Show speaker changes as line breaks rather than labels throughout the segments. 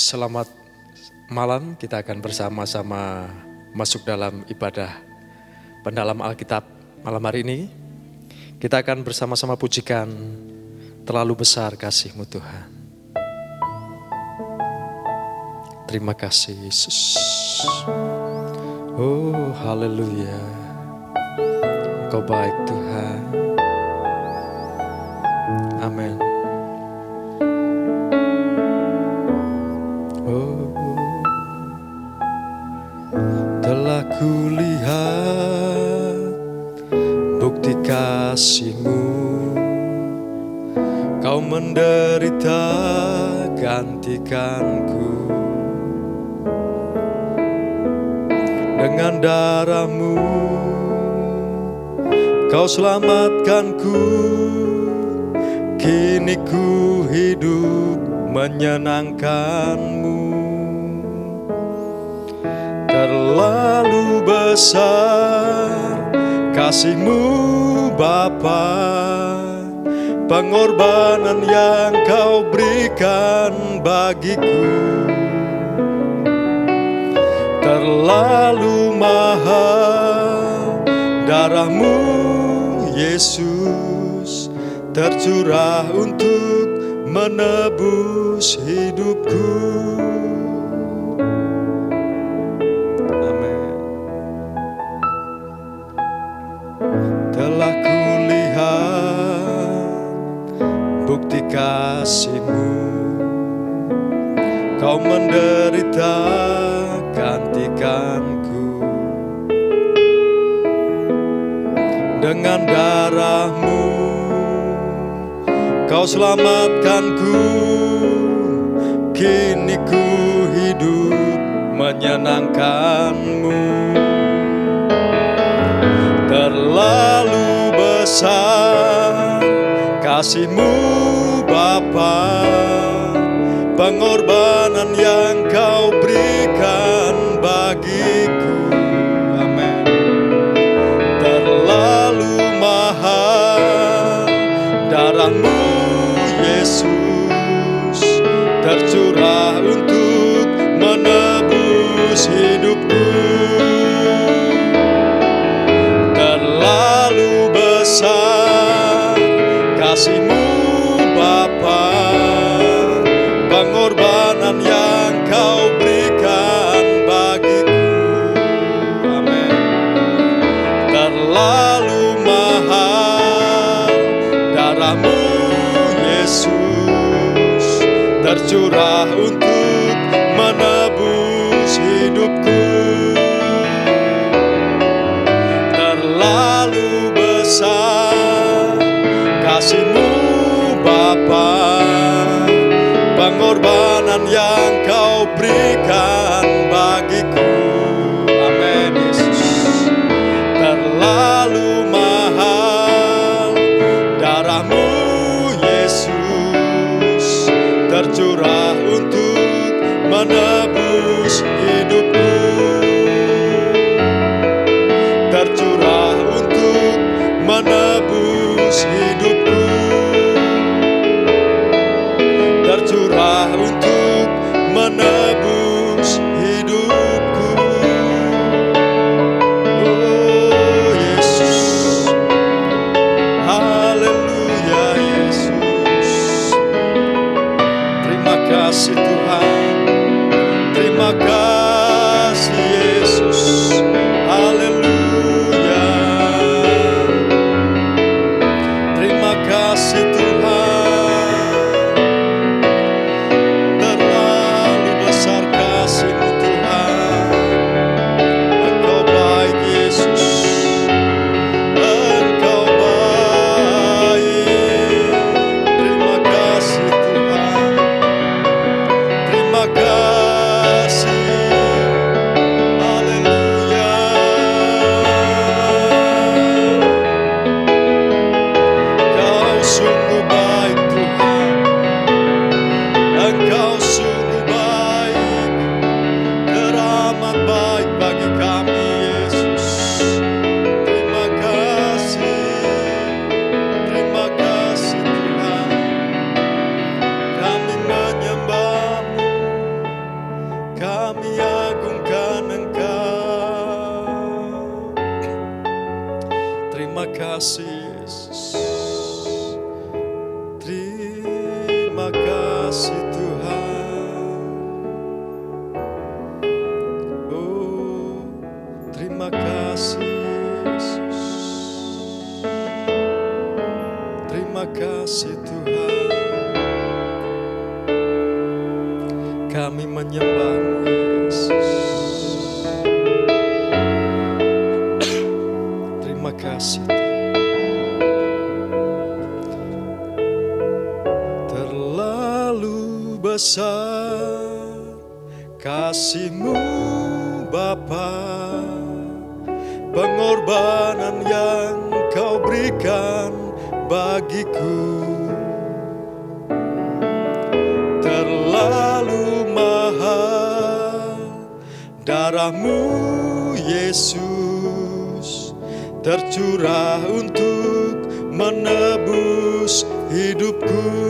Selamat malam, kita akan bersama-sama masuk dalam ibadah pendalam Alkitab malam hari ini. Kita akan bersama-sama pujikan terlalu besar kasih-Mu Tuhan. Terima kasih Yesus. Oh haleluya, Engkau baik Tuhan. Amin. Telah kulihat bukti kasih-Mu, Kau menderita gantikanku. Dengan darah-Mu Kau selamatkanku. Kini ku hidup menyenangkan-Mu. Terlalu besar kasih-Mu Bapa, pengorbanan yang Kau berikan bagiku. Terlalu mahal darah-Mu Yesus, tercurah untuk menebus hidupku. Telah kulihat bukti kasih-Mu, Kau menderita gantikanku. Dengan darah-Mu Kau selamatkanku. Kini ku hidup menyenangkan-Mu. Terlalu besar kasih-Mu Bapa, pengorbanan yang Kau berikan bagiku. Amin. Terlalu mahal darah-Mu Yesus, tercurah untuk menebus hidupku. Terlalu besar kasih-Mu Bapa, pengorbanan yang Kau berikan bagiku. Amin. Terlalu mahal darah-Mu Yesus, tercurah untuk menebus hidupku. Terlalu besar kasih-Mu Bapa, pengorbanan yang Kau berikan bagiku. Amin Yesus. Terlalu mahal darah-Mu Yesus, tercurah untuk kasih Yesus. Terima kasih Tuhan. Oh, terima kasih Yesus. Terima kasih Tuhan. Kami menyembah-Mu Yesus. Terima kasih. Terlalu besar kasih-Mu Bapa, pengorbanan yang Kau berikan bagiku. Terlalu mahal darah-Mu Yesus, tercurah untuk menebus hidupku.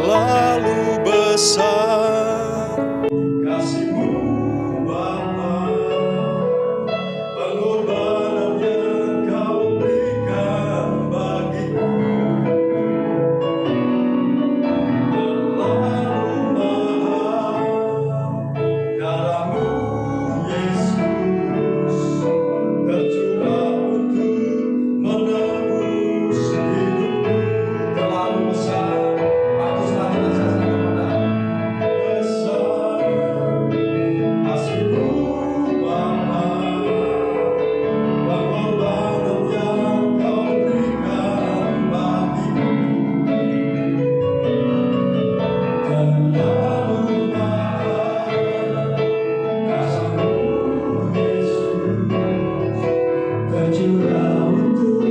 Terlalu besar kasih-Mu Bapa, pengorbanan yang Kau berikan bagiku. Terlalu mahal darah-Mu Yesus, tercurah untuk menebus hidupku. Terlalu besar, aku selalu kepada besar kasih-Mu Bapa, pengorbanan yang Kau berikan bagiku. Terlalu mahal kasih-Mu Yesus, tercurah untuk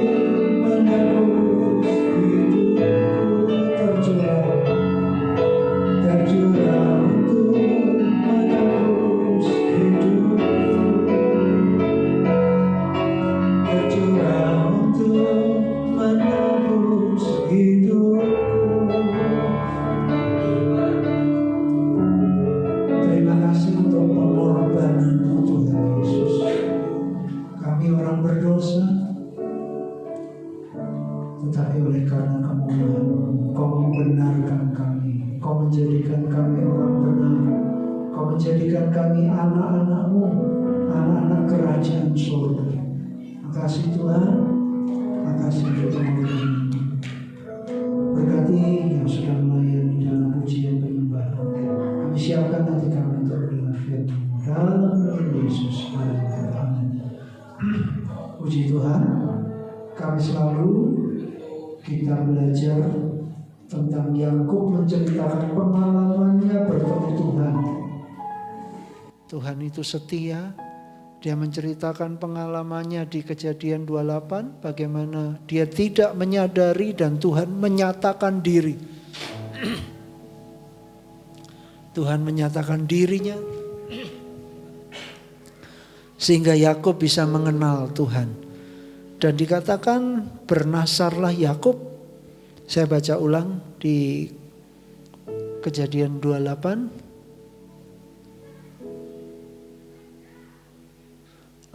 menebus hidupku. Tercurah untuk menebus hidupku. Tercurah untuk menebus hidupku. Terima kasih untuk pengorbanan-Mu Tuhan Yesus. Kami orang berdosa, tetapi oleh karena kemurahan-Mu, Kau membenarkan kami. Kau menjadikan kami orang benar. Kau menjadikan kami anak-anak-Mu, anak-anak kerajaan surga. Makasih Tuhan, makasih untuk pengorbanan-Mu. Berkati yang sudah melayani dalam pujian penyembahan. Kami siapkan hati kami untuk mendengar firman-Mu. Dalam nama Yesus, amin. Puji Tuhan, kami selalu kita belajar tentang Yakub menceritakan pengalamannya bertemu Tuhan. Tuhan itu setia. Dia menceritakan pengalamannya di Kejadian 28, bagaimana dia tidak menyadari dan Tuhan menyatakan diri. Tuhan menyatakan dirinya sehingga Yakub bisa mengenal Tuhan. Dan dikatakan bernasarlah Yakub. Saya baca ulang di Kejadian 28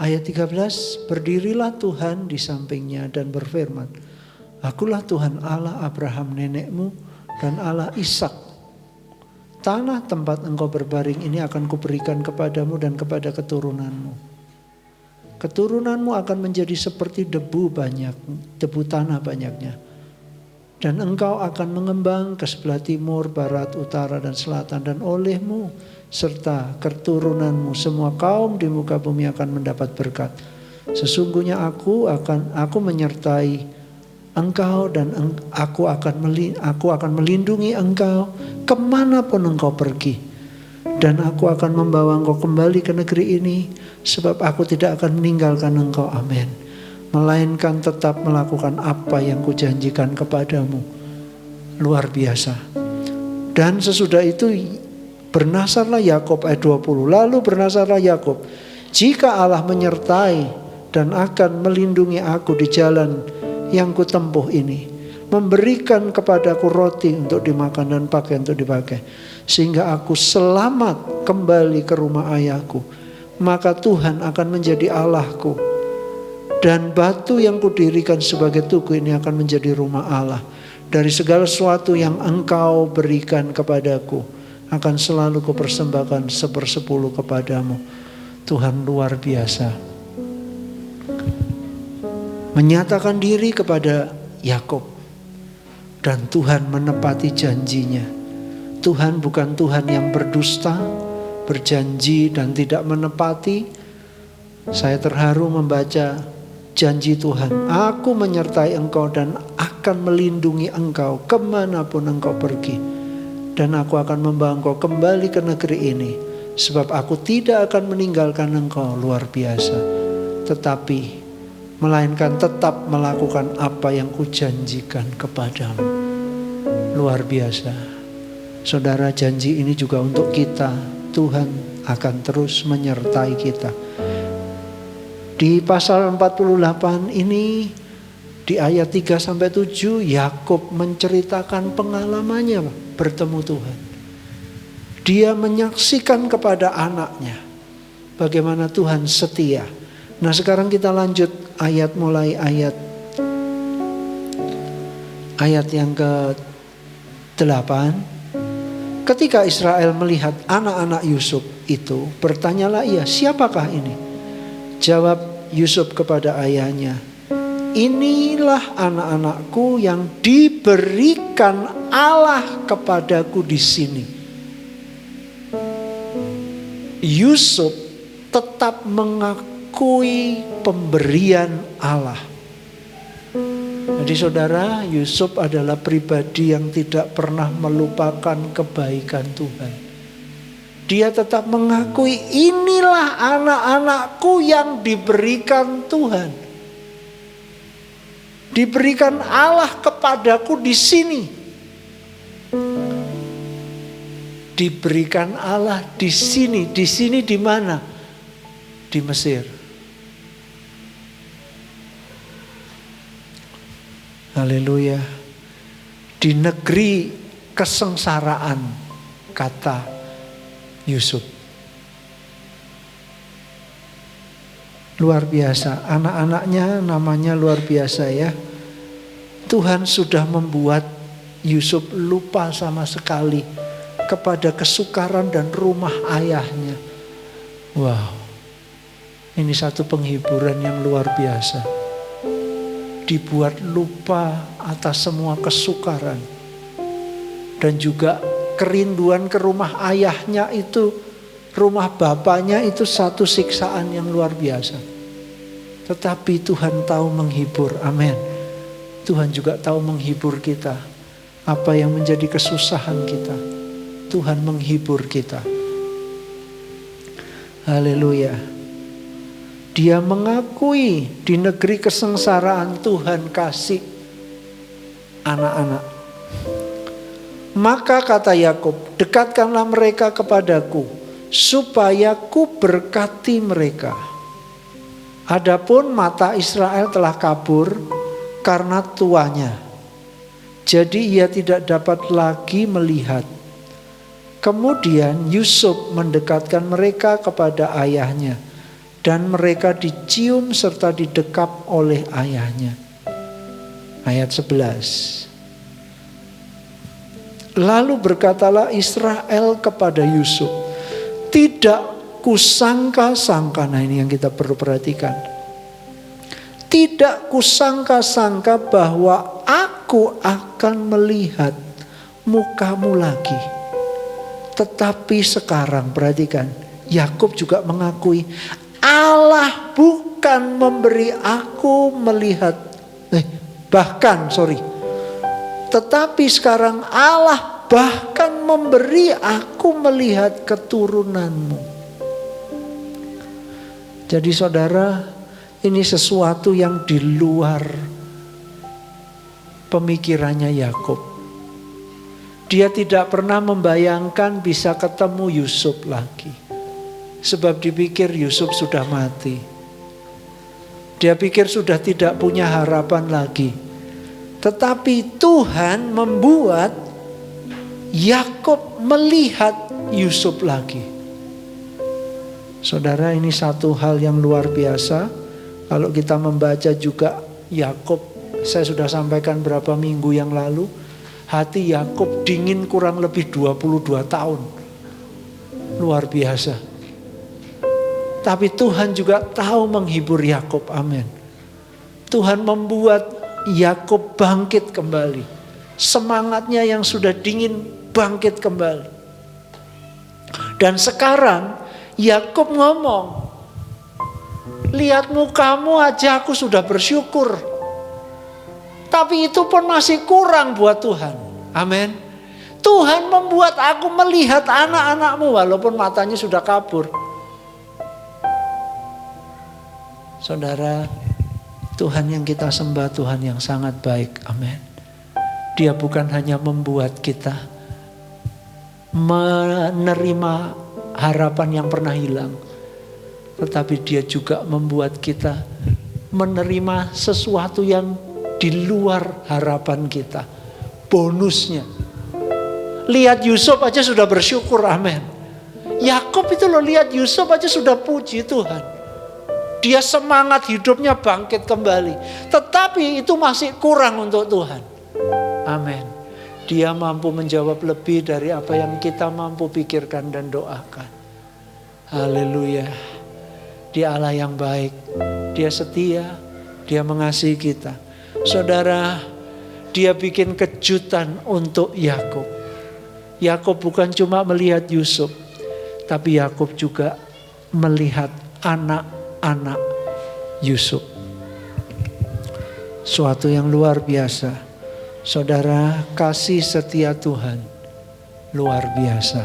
ayat 13, berdirilah Tuhan di sampingnya dan berfirman, Akulah Tuhan Allah Abraham nenekmu dan Allah Ishak. Tanah tempat engkau berbaring ini akan kuberikan kepadamu dan kepada keturunanmu. Keturunanmu akan menjadi seperti debu tanah banyaknya. Dan engkau akan mengembang ke sebelah timur, barat, utara, dan selatan. Dan olehmu serta keturunanmu semua kaum di muka bumi akan mendapat berkat. Sesungguhnya aku menyertai engkau dan aku akan melindungi engkau kemanapun engkau pergi. Dan aku akan membawa engkau kembali ke negeri ini, sebab aku tidak akan meninggalkan engkau. Amin. Melainkan tetap melakukan apa yang kujanjikan kepadamu. Luar biasa. Dan sesudah itu bernasarlah Yakub, ayat 20. Lalu bernasarlah Yakub, jika Allah menyertai dan akan melindungi aku di jalan yang kutempuh ini, memberikan kepadaku roti untuk dimakan dan pakaian untuk dipakai, sehingga aku selamat kembali ke rumah ayahku, maka Tuhan akan menjadi Allahku
Dan batu yang kudirikan sebagai tugu ini akan menjadi rumah Allah. Dari segala sesuatu yang engkau berikan kepadaku, akan selalu kupersembahkan 1/10 kepadamu. Tuhan luar biasa. Menyatakan diri kepada Yakub. Dan Tuhan menepati janjinya. Tuhan bukan Tuhan yang berdusta, berjanji dan tidak menepati. Saya terharu membaca janji Tuhan. Aku menyertai engkau dan akan melindungi engkau kemanapun engkau pergi. Dan aku akan membawa engkau kembali ke negeri ini. Sebab aku tidak akan meninggalkan engkau. Luar biasa. Tetapi melainkan tetap melakukan apa yang kujanjikan kepadamu. Luar biasa. Saudara, janji ini juga untuk kita. Tuhan akan terus menyertai kita. Di pasal 48 ini, di ayat 3-7, Yakub menceritakan pengalamannya bertemu Tuhan. Dia menyaksikan kepada anaknya bagaimana Tuhan setia. Nah, sekarang kita lanjut mulai ayat yang ke-8. Ketika Israel melihat anak-anak Yusuf itu, bertanyalah ia, siapakah ini? Jawab Yusuf kepada ayahnya, inilah anak-anakku yang diberikan Allah kepadaku di sini. Yusuf tetap mengakui pemberian Allah. Jadi saudara, Yusuf adalah pribadi yang tidak pernah melupakan kebaikan Tuhan. Dia tetap mengakui inilah anak-anakku yang diberikan Tuhan. Diberikan Allah kepadaku di sini. Diberikan Allah di sini. Di sini di mana? Di Mesir. Haleluya. Di negeri kesengsaraan, kata Yusuf. Luar biasa. Anak-anaknya namanya luar biasa ya. Tuhan sudah membuat Yusuf lupa sama sekali kepada kesukaran dan rumah ayahnya. Wow. Ini satu penghiburan yang luar biasa. Dibuat lupa atas semua kesukaran. Dan juga kerinduan ke rumah ayahnya itu, rumah bapaknya itu satu siksaan yang luar biasa. Tetapi Tuhan tahu menghibur, amin. Tuhan juga tahu menghibur kita. Apa yang menjadi kesusahan kita, Tuhan menghibur kita. Haleluya. Dia mengakui di negeri kesengsaraan Tuhan kasih anak-anak. Maka kata Yakub, dekatkanlah mereka kepadaku, supaya ku berkati mereka. Adapun mata Israel telah kabur karena tuanya, jadi ia tidak dapat lagi melihat. Kemudian Yusuf mendekatkan mereka kepada ayahnya, dan mereka dicium serta didekap oleh ayahnya. Ayat 11. Lalu berkatalah Israel kepada Yusuf, tidak kusangka-sangka. Nah, ini yang kita perlu perhatikan. Tidak kusangka-sangka bahwa aku akan melihat mukamu lagi. Tetapi sekarang perhatikan, Yakub juga mengakui Allah bukan memberi aku melihat, tetapi sekarang Allah bahkan memberi aku melihat keturunanmu. Jadi saudara, ini sesuatu yang di luar pemikirannya Yakub. Dia tidak pernah membayangkan bisa ketemu Yusuf lagi. Sebab dipikir Yusuf sudah mati. Dia pikir sudah tidak punya harapan lagi. Tetapi Tuhan membuat Yakub melihat Yusuf lagi. Saudara, ini satu hal yang luar biasa. Kalau kita membaca juga Yakub, saya sudah sampaikan berapa minggu yang lalu, hati Yakub dingin kurang lebih 22 tahun. Luar biasa. Tapi Tuhan juga tahu menghibur Yakub. Amin. Tuhan membuat Yakub bangkit kembali. Semangatnya yang sudah dingin bangkit kembali. Dan sekarang Yakub ngomong, lihat mukamu aja aku sudah bersyukur. Tapi itu pun masih kurang buat Tuhan. Amin. Tuhan membuat aku melihat anak-anakmu walaupun matanya sudah kabur. Saudara, Tuhan yang kita sembah Tuhan yang sangat baik. Amin. Dia bukan hanya membuat kita menerima harapan yang pernah hilang, tetapi dia juga membuat kita menerima sesuatu yang di luar harapan kita. Bonusnya. Lihat Yusuf aja sudah bersyukur, amin. Yakub itu loh, lihat Yusuf aja sudah puji Tuhan. Dia semangat hidupnya bangkit kembali. Tetapi itu masih kurang untuk Tuhan. Amin. Dia mampu menjawab lebih dari apa yang kita mampu pikirkan dan doakan. Haleluya. Dia Allah yang baik. Dia setia. Dia mengasihi kita. Saudara, dia bikin kejutan untuk Yakub. Yakub bukan cuma melihat Yusuf, tapi Yakub juga melihat anak-anak Yusuf. Suatu yang luar biasa. Saudara, kasih setia Tuhan luar biasa.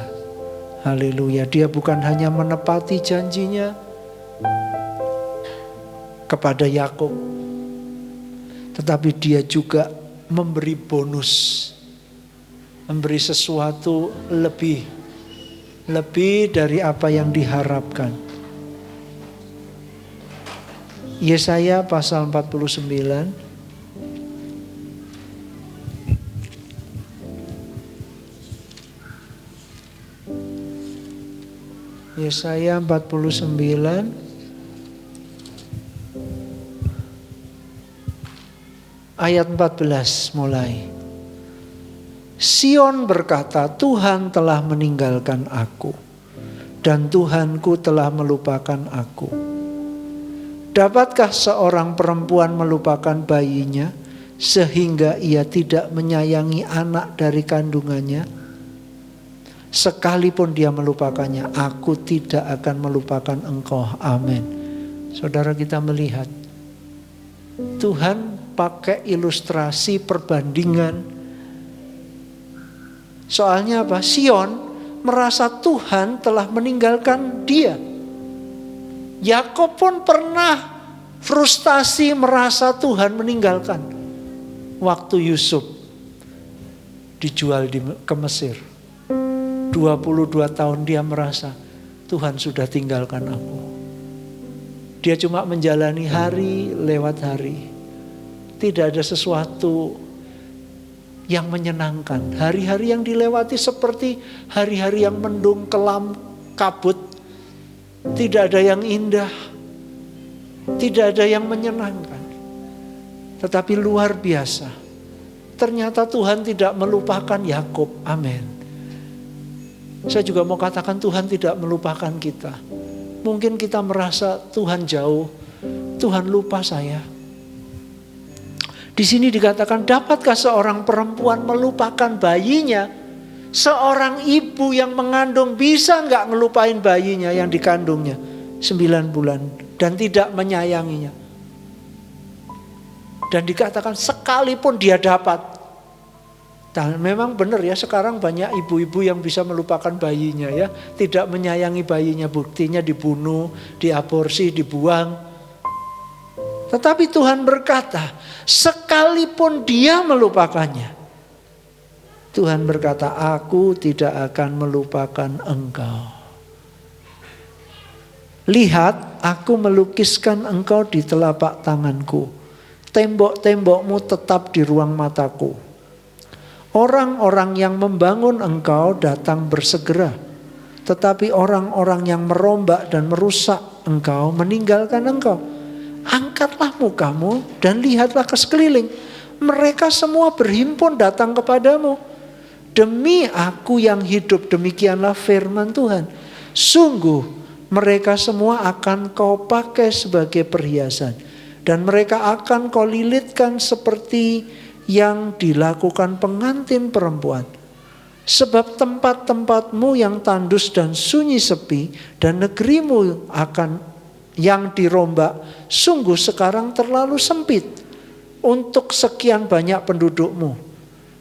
Haleluya. Dia bukan hanya menepati janjinya kepada Yakub, tetapi dia juga memberi bonus. Memberi sesuatu lebih dari apa yang diharapkan. Yesaya pasal 49. Yesaya 49 ayat 14 mulai. Sion berkata, Tuhan telah meninggalkan aku dan Tuhanku telah melupakan aku. Dapatkah seorang perempuan melupakan bayinya sehingga ia tidak menyayangi anak dari kandungannya? Sekalipun dia melupakannya, aku tidak akan melupakan engkau. Amin. Saudara, kita melihat Tuhan pakai ilustrasi perbandingan. Soalnya apa? Sion merasa Tuhan telah meninggalkan dia. Yakub pun pernah frustasi merasa Tuhan meninggalkan. Waktu Yusuf dijual ke Mesir. 22 tahun dia merasa Tuhan sudah tinggalkan aku. Dia cuma menjalani hari lewat hari. Tidak ada sesuatu yang menyenangkan. Hari-hari yang dilewati seperti hari-hari yang mendung, kelam, kabut. Tidak ada yang indah. Tidak ada yang menyenangkan. Tetapi luar biasa. Ternyata Tuhan tidak melupakan Yakub. Amin. Saya juga mau katakan Tuhan tidak melupakan kita. Mungkin kita merasa Tuhan jauh. Tuhan lupa saya. Di sini dikatakan, dapatkah seorang perempuan melupakan bayinya? Seorang ibu yang mengandung bisa nggak ngelupain bayinya yang dikandungnya 9 bulan dan tidak menyayanginya? Dan dikatakan sekalipun dia dapat. Dan memang benar ya, sekarang banyak ibu-ibu yang bisa melupakan bayinya ya, tidak menyayangi bayinya, buktinya dibunuh, diaborsi, dibuang. Tetapi Tuhan berkata, sekalipun dia melupakannya, Tuhan berkata, aku tidak akan melupakan engkau. Lihat, aku melukiskan engkau di telapak tanganku. Tembok-tembokmu tetap di ruang mataku. Orang-orang yang membangun engkau datang bersegera. Tetapi orang-orang yang merombak dan merusak engkau meninggalkan engkau. angkatlah mukamu dan lihatlah ke sekeliling. Mereka semua berhimpun datang kepadamu. Demi aku yang hidup, demikianlah firman Tuhan. Sungguh mereka semua akan kau pakai sebagai perhiasan. Dan mereka akan kau lilitkan seperti yang dilakukan pengantin perempuan. Sebab tempat-tempatmu yang tandus dan sunyi sepi dan negerimu akan yang dirombak sungguh sekarang terlalu sempit untuk sekian banyak pendudukmu.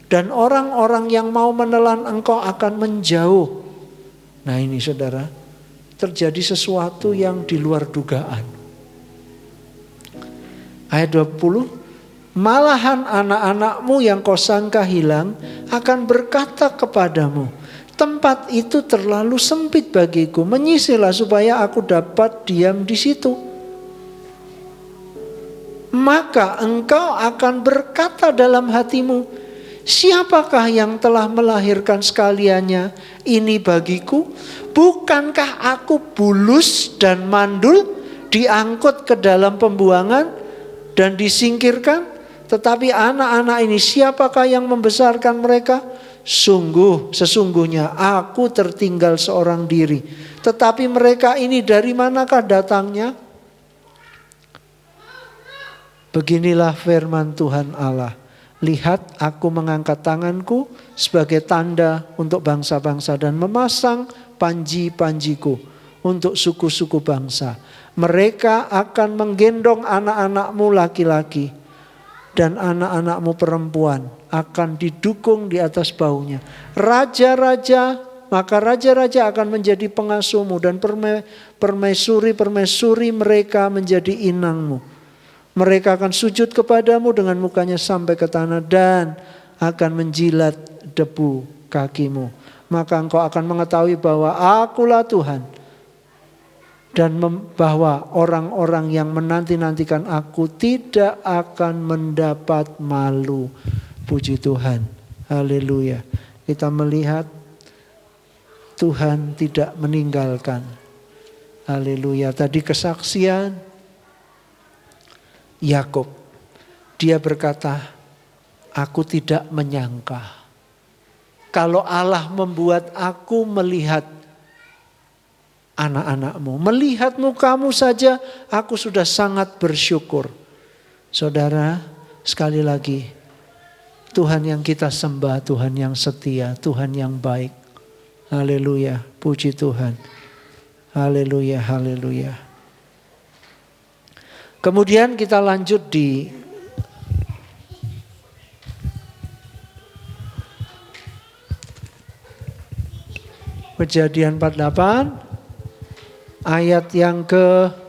Dan orang-orang yang mau menelan engkau akan menjauh. Nah ini saudara, terjadi sesuatu yang di luar dugaan. Ayat 20. Malahan anak-anakmu yang kau sangka hilang akan berkata kepadamu, tempat itu terlalu sempit bagiku, menyisilah supaya aku dapat diam di situ. Maka engkau akan berkata dalam hatimu, siapakah yang telah melahirkan sekaliannya ini bagiku? Bukankah aku bulus dan mandul, diangkut ke dalam pembuangan dan disingkirkan? Tetapi anak-anak ini siapakah yang membesarkan mereka? Sesungguhnya aku tertinggal seorang diri. Tetapi mereka ini dari manakah datangnya? Beginilah firman Tuhan Allah. Lihat, aku mengangkat tanganku sebagai tanda untuk bangsa-bangsa dan memasang panji-panjiku untuk suku-suku bangsa. Mereka akan menggendong anak-anakmu laki-laki dan anak-anakmu perempuan akan didukung di atas baunya. Maka raja-raja akan menjadi pengasuhmu dan permaisuri-permaisuri mereka menjadi inangmu. Mereka akan sujud kepadamu dengan mukanya sampai ke tanah dan akan menjilat debu kakimu. Maka engkau akan mengetahui bahwa akulah Tuhan. Dan bahwa orang-orang yang menanti-nantikan aku tidak akan mendapat malu. Puji Tuhan. Haleluya. Kita melihat Tuhan tidak meninggalkan. Haleluya. Tadi kesaksian Yakub. Dia berkata, aku tidak menyangka. Kalau Allah membuat aku melihat anak-anakmu, melihat mukamu saja, aku sudah sangat bersyukur. Saudara, sekali lagi, Tuhan yang kita sembah, Tuhan yang setia, Tuhan yang baik. Haleluya, puji Tuhan. Haleluya, haleluya. Kemudian kita lanjut di Kejadian 48. Ayat yang ke-12.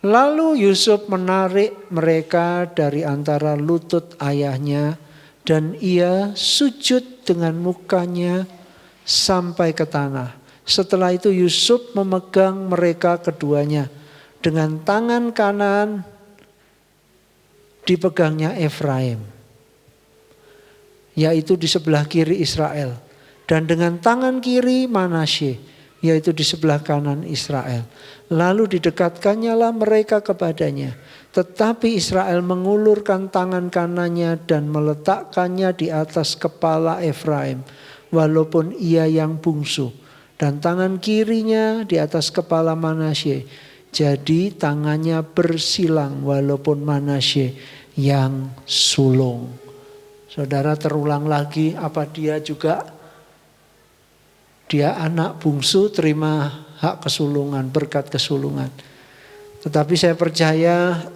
Lalu Yusuf menarik mereka dari antara lutut ayahnya dan ia sujud dengan mukanya sampai ke tanah. Setelah itu Yusuf memegang mereka keduanya. Dengan tangan kanan dipegangnya Efraim, yaitu di sebelah kiri Israel. Dan dengan tangan kiri Manasye, yaitu di sebelah kanan Israel. Lalu didekatkannya lah mereka kepadanya. Tetapi Israel mengulurkan tangan kanannya dan meletakkannya di atas kepala Efraim, walaupun ia yang bungsu. Dan tangan kirinya di atas kepala Manasye. Jadi tangannya bersilang walaupun Manasye yang sulung. Saudara, terulang lagi, apa dia anak bungsu terima hak kesulungan, berkat kesulungan. Tetapi saya percaya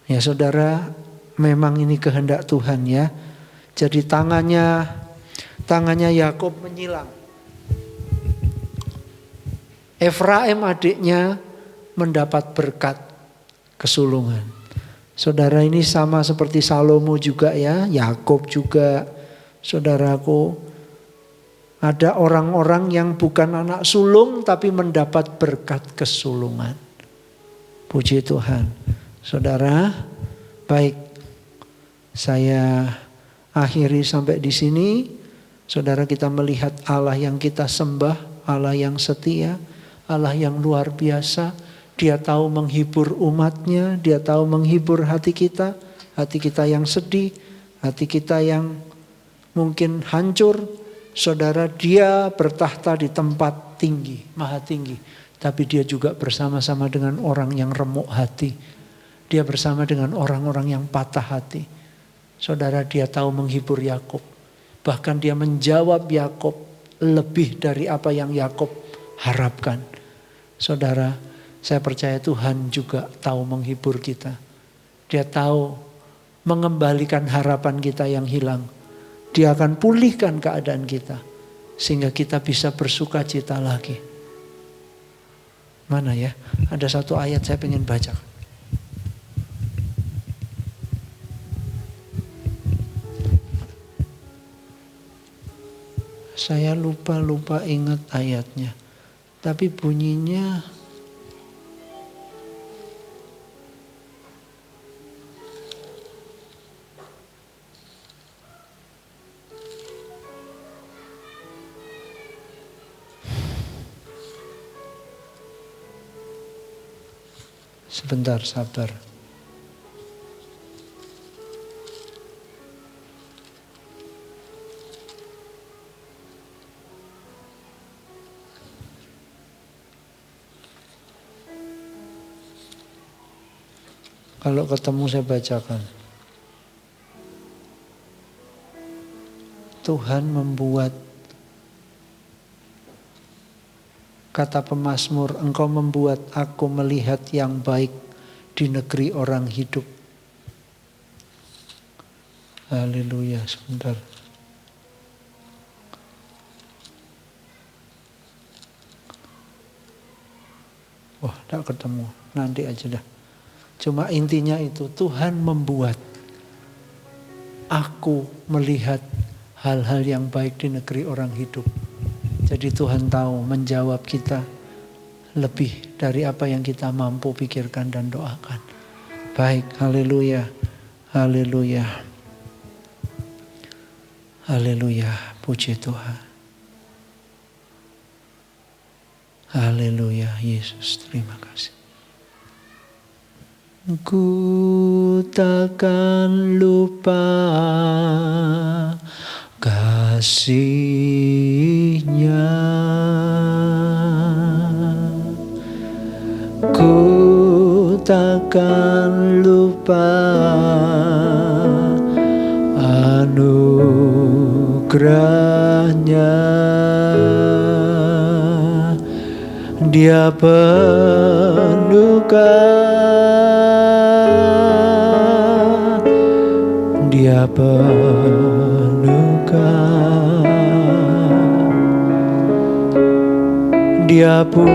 ya saudara, memang ini kehendak Tuhan ya. Jadi tangannya Yakub menyilang. Efraim adiknya mendapat berkat kesulungan. Saudara, ini sama seperti Salomo juga ya, Yakub juga. Saudaraku, ada orang-orang yang bukan anak sulung tapi mendapat berkat kesulungan. Puji Tuhan. Saudara, baik, saya akhiri sampai di sini. Saudara, kita melihat Allah yang kita sembah, Allah yang setia, Allah yang luar biasa. Dia tahu menghibur umatnya, dia tahu menghibur hati kita yang sedih, hati kita yang mungkin hancur. Saudara, dia bertahta di tempat tinggi, maha tinggi. Tapi dia juga bersama-sama dengan orang yang remuk hati. Dia bersama dengan orang-orang yang patah hati. Saudara, dia tahu menghibur Yakub. Bahkan dia menjawab Yakub lebih dari apa yang Yakub harapkan. Saudara, saya percaya Tuhan juga tahu menghibur kita. Dia tahu mengembalikan harapan kita yang hilang. Dia akan pulihkan keadaan kita. Sehingga kita bisa bersuka cita lagi. Mana ya? Ada satu ayat saya pengen baca. Saya lupa ingat ayatnya. Tapi bunyinya sebentar, sabar. Kalau ketemu saya bacakan. Tuhan membuat, kata pemazmur, Engkau membuat aku melihat yang baik di negeri orang hidup. Haleluya, sebentar. Wah, tidak ketemu. Nanti aja dah. Cuma intinya itu, Tuhan membuat aku melihat hal-hal yang baik di negeri orang hidup. Jadi Tuhan tahu menjawab kita lebih dari apa yang kita mampu pikirkan dan doakan. Baik, haleluya, haleluya, haleluya, puji Tuhan. Haleluya, Yesus, terima kasih. Ku takkan lupa kasih-Nya. Ku takkan lupa anugerah-Nya. Dia penuhkan, Dia penuhkan, Dia puaskan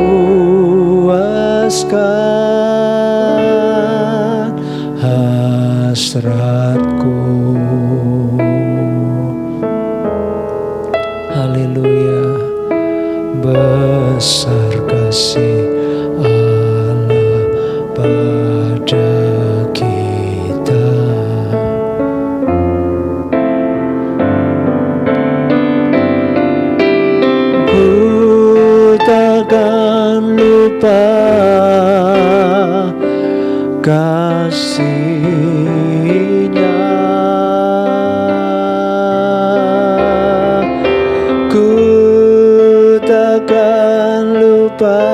hasratku. Haleluya, besar kasih Allah pada kita. Ku takkan lupa kasih-Nya. Ku takkan lupa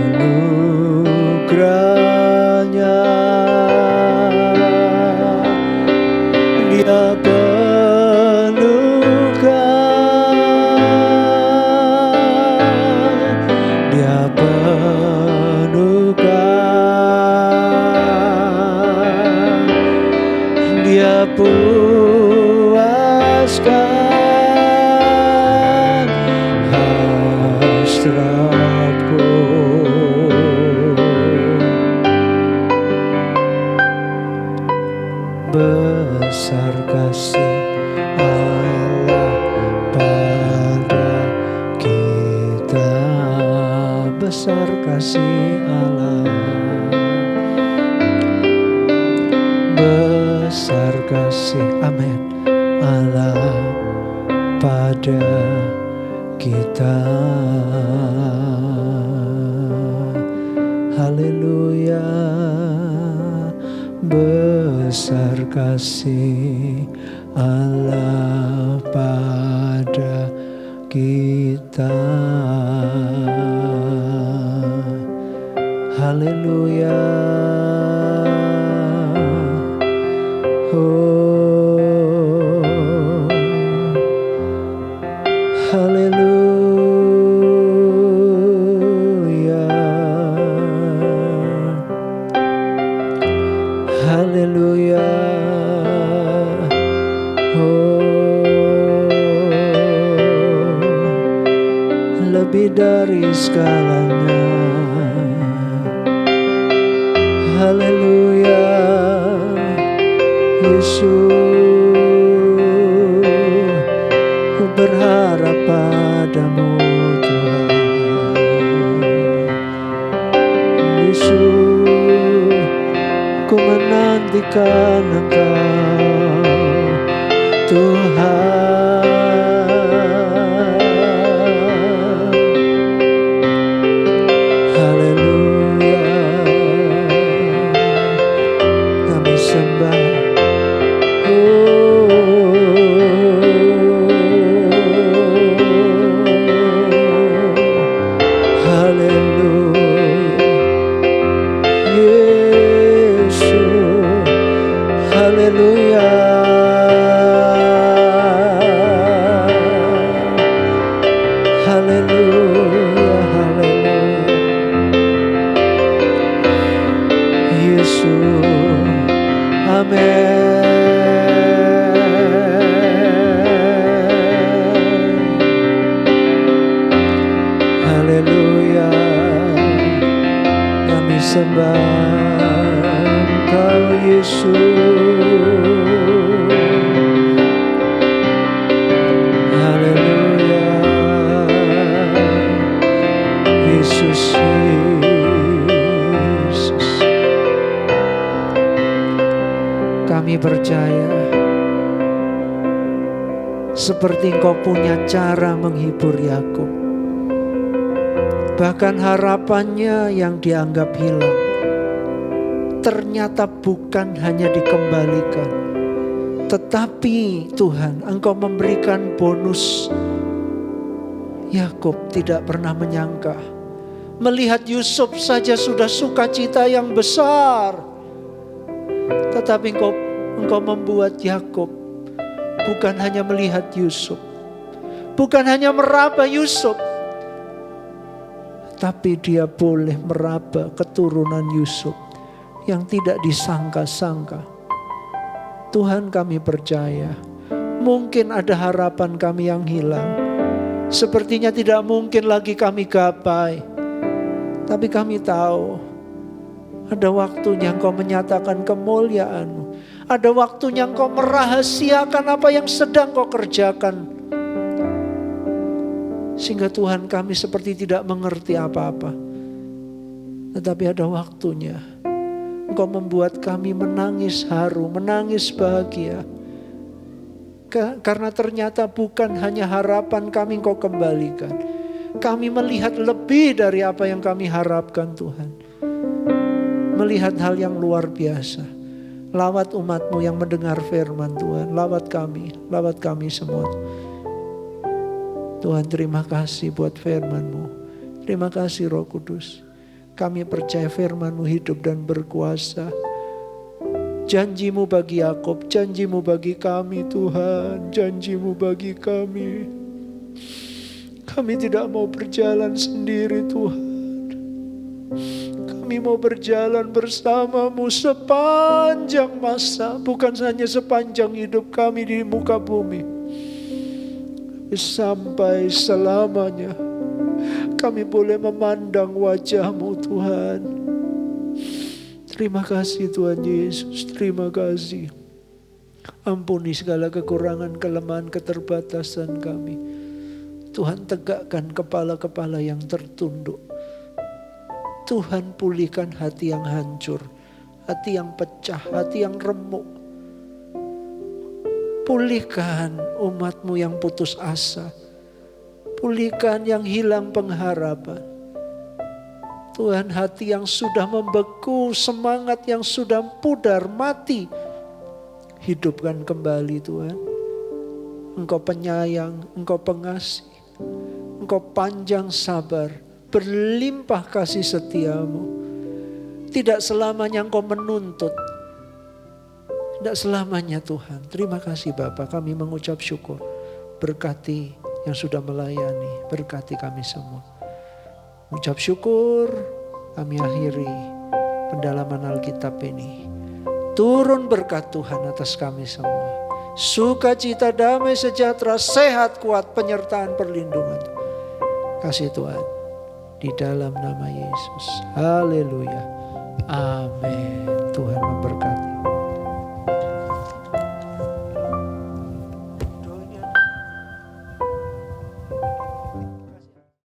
anugerah-Nya. Dia penuhkan, Dia penuhkan, Dia puaskan hasratku. Besar kasih Allah pada kita. Besar kasih Allah, besar kasih, amin, Allah pada kita. Haleluya, besar kasih Allah pada kita. Haleluya. Oh, haleluya. Haleluya. Oh, lebih dari segalanya. Haleluya, Yesus, ku berharap padamu Tuhan. Yesus, ku menantikan Engkau Tuhan. Haleluya, kami sembah. Haleluya, kami sembah Engkau Yesus. Haleluya, Yesus, Yesus. Kami percaya seperti Engkau punya cara menghibur Yakub. Bahkan harapannya yang dianggap hilang ternyata bukan hanya dikembalikan, tetapi Tuhan, Engkau memberikan bonus. Yakub tidak pernah menyangka, melihat Yusuf saja sudah sukacita yang besar, tetapi Engkau membuat Yakub bukan hanya melihat Yusuf, bukan hanya meraba Yusuf, tapi dia boleh meraba keturunan Yusuf yang tidak disangka-sangka. Tuhan, kami percaya mungkin ada harapan kami yang hilang. Sepertinya tidak mungkin lagi kami gapai. Tapi kami tahu ada waktunya Engkau menyatakan kemuliaan-Mu. Ada waktunya Engkau merahasiakan apa yang sedang Kau kerjakan. Sehingga Tuhan, kami seperti tidak mengerti apa-apa. Tetapi ada waktunya Engkau membuat kami menangis haru, menangis bahagia. Karena ternyata bukan hanya harapan kami Engkau kembalikan. Kami melihat lebih dari apa yang kami harapkan Tuhan. Melihat hal yang luar biasa. Lawat umat-Mu yang mendengar firman Tuhan. Lawat kami semua. Tuhan, terima kasih buat firman-Mu. Terima kasih Roh Kudus. Kami percaya firman-Mu hidup dan berkuasa. Janji-Mu bagi Yakub, janji-Mu bagi kami Tuhan. Janji-Mu bagi kami. Kami tidak mau berjalan sendiri Tuhan. Kami mau berjalan bersama-Mu sepanjang masa. Bukan hanya sepanjang hidup kami di muka bumi. Sampai selamanya kami boleh memandang wajah-Mu Tuhan. Terima kasih Tuhan Yesus, terima kasih. Ampuni segala kekurangan, kelemahan, keterbatasan kami. Tuhan, tegakkan kepala-kepala yang tertunduk. Tuhan, pulihkan hati yang hancur, hati yang pecah, hati yang remuk. Pulihkan umat-Mu yang putus asa. Pulihkan yang hilang pengharapan. Tuhan, hati yang sudah membeku, semangat yang sudah pudar, mati, hidupkan kembali Tuhan. Engkau penyayang, Engkau pengasih, Engkau panjang sabar, berlimpah kasih setiamu. Tidak selamanya Engkau menuntut, tidak selamanya Tuhan. Terima kasih Bapa, kami mengucap syukur. Berkati yang sudah melayani, berkati kami semua. Ucap syukur, kami akhiri pendalaman Alkitab ini. Turun berkat Tuhan atas kami semua. Sukacita, damai, sejahtera, sehat, kuat, penyertaan, perlindungan. Kasih Tuhan di dalam nama Yesus. Haleluya. Amin.